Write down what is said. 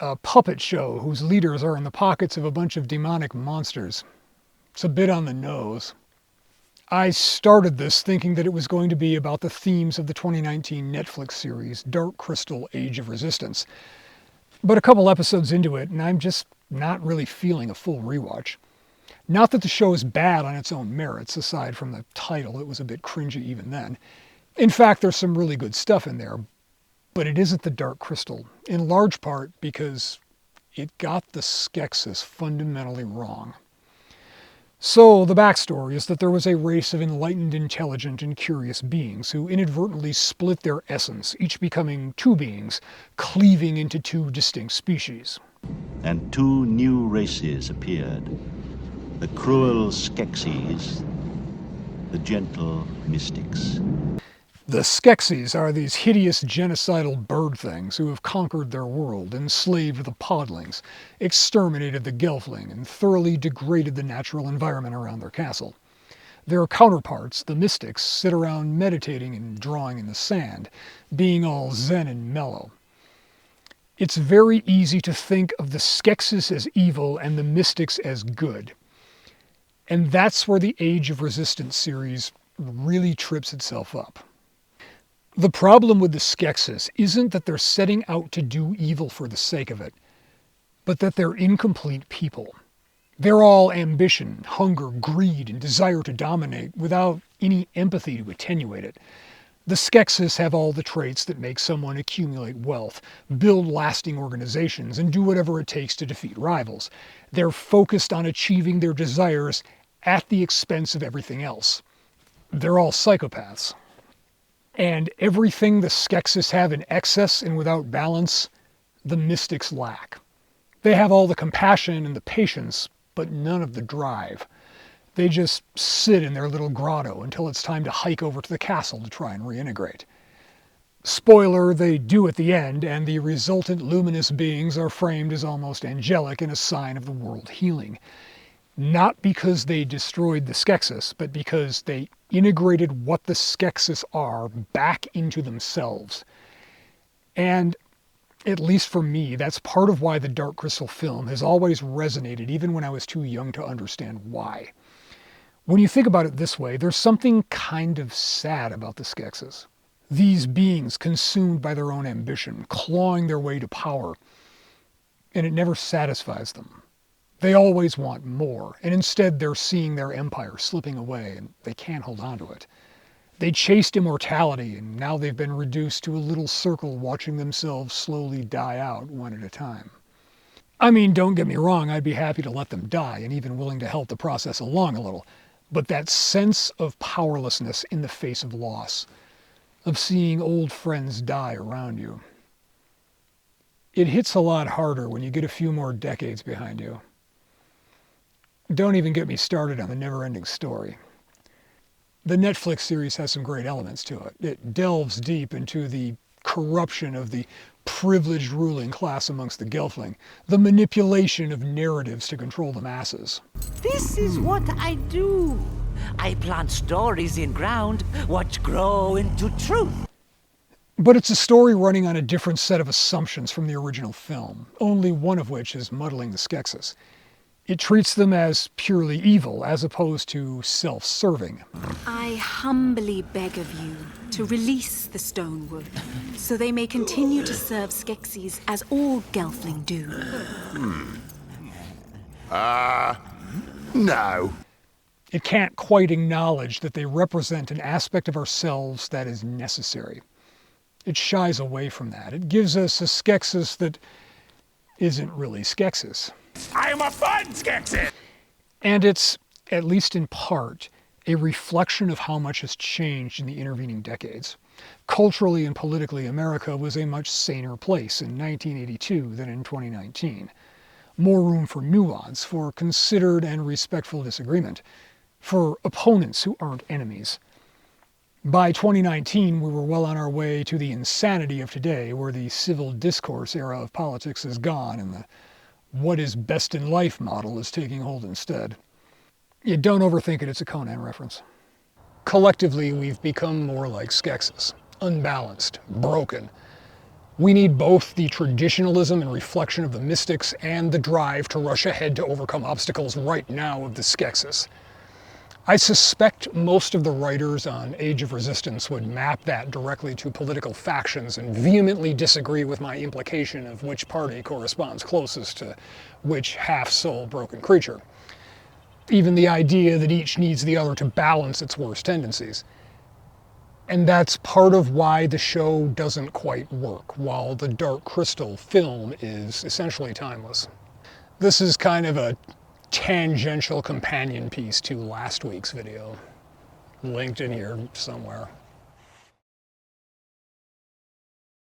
A puppet show whose leaders are in the pockets of a bunch of demonic monsters. It's a bit on the nose. I started this thinking that it was going to be about the themes of the 2019 Netflix series Dark Crystal: Age of Resistance. But a couple episodes into it, and I'm just not really feeling a full rewatch. Not that the show is bad on its own merits, aside from the title, it was a bit cringy even then. In fact, there's some really good stuff in there, but it isn't the Dark Crystal, in large part because it got the Skeksis fundamentally wrong. So the backstory is that there was a race of enlightened, intelligent, and curious beings who inadvertently split their essence, each becoming two beings, cleaving into two distinct species. And two new races appeared. The cruel Skeksis, the gentle mystics. The Skeksis are these hideous genocidal bird things who have conquered their world, enslaved the podlings, exterminated the gelfling, and thoroughly degraded the natural environment around their castle. Their counterparts, the mystics, sit around meditating and drawing in the sand, being all zen and mellow. It's very easy to think of the Skeksis as evil and the mystics as good. And that's where the Age of Resistance series really trips itself up. The problem with the Skeksis isn't that they're setting out to do evil for the sake of it, but that they're incomplete people. They're all ambition, hunger, greed, and desire to dominate without any empathy to attenuate it. The Skeksis have all the traits that make someone accumulate wealth, build lasting organizations, and do whatever it takes to defeat rivals. They're focused on achieving their desires at the expense of everything else. They're all psychopaths. And everything the Skeksis have in excess and without balance, the mystics lack. They have all the compassion and the patience, but none of the drive. They just sit in their little grotto until it's time to hike over to the castle to try and reintegrate. Spoiler, they do at the end, and the resultant luminous beings are framed as almost angelic and a sign of the world healing. Not because they destroyed the Skeksis, but because they integrated what the Skeksis are back into themselves. And, at least for me, that's part of why the Dark Crystal film has always resonated, even when I was too young to understand why. When you think about it this way, there's something kind of sad about the Skeksis. These beings consumed by their own ambition, clawing their way to power, and it never satisfies them. They always want more, and instead they're seeing their empire slipping away, and they can't hold on to it. They chased immortality, and now they've been reduced to a little circle watching themselves slowly die out one at a time. I mean, don't get me wrong, I'd be happy to let them die, and even willing to help the process along a little. But that sense of powerlessness in the face of loss, of seeing old friends die around you, it hits a lot harder when you get a few more decades behind you. Don't even get me started on the never-ending story. The Netflix series has some great elements to it. It delves deep into the corruption of the privileged ruling class amongst the Gelfling, the manipulation of narratives to control the masses. This is what I do. I plant stories in ground, which grow into truth. But it's a story running on a different set of assumptions from the original film, only one of which is muddling the Skeksis. It treats them as purely evil, as opposed to self-serving. I humbly beg of you to release the Stonewood, so they may continue to serve Skeksis as all Gelfling do. No. It can't quite acknowledge that they represent an aspect of ourselves that is necessary. It shies away from that. It gives us a Skeksis that isn't really Skeksis. I am a fun Skeksis! And it's, at least in part, a reflection of how much has changed in the intervening decades. Culturally and politically, America was a much saner place in 1982 than in 2019. More room for nuance, for considered and respectful disagreement, for opponents who aren't enemies. By 2019, we were well on our way to the insanity of today, where the civil discourse era of politics is gone and the what is best in life model is taking hold instead. You don't overthink it, it's a Conan reference. Collectively, we've become more like Skeksis, unbalanced, broken. We need both the traditionalism and reflection of the mystics and the drive to rush ahead to overcome obstacles right now of the Skeksis. I suspect most of the writers on Age of Resistance would map that directly to political factions and vehemently disagree with my implication of which party corresponds closest to which half-soul broken creature. Even the idea that each needs the other to balance its worst tendencies. And that's part of why the show doesn't quite work, while the Dark Crystal film is essentially timeless. This is kind of a tangential companion piece to last week's video, linked in here somewhere.